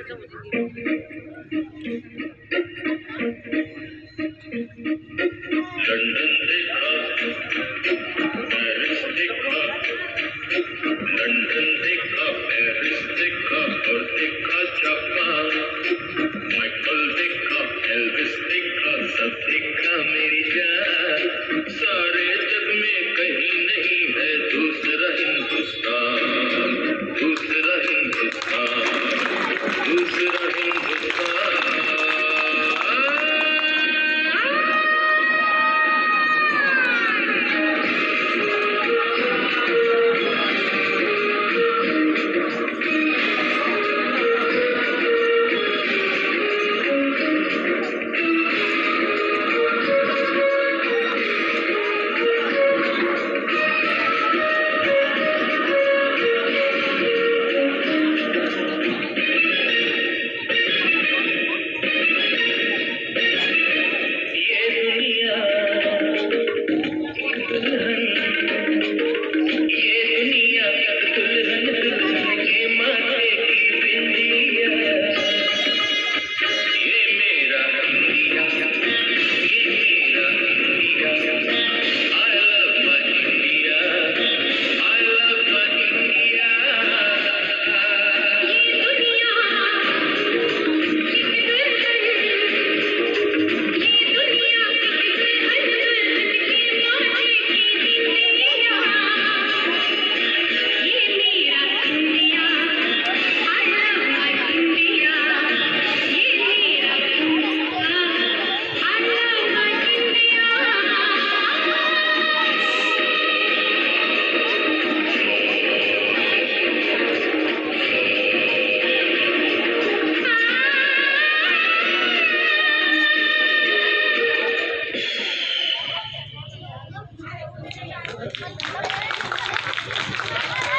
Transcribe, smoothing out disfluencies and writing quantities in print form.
London देखा, Paris देखा, London देखा, पेरिस देखा और देखा जापान। माइकल देखा, एल्विस देखा, सब देखा मेरी जान। सारे जग में कहीं नहीं है दूसरा हिंदुस्तान, दूसरा हिंदुस्तान, दूसरा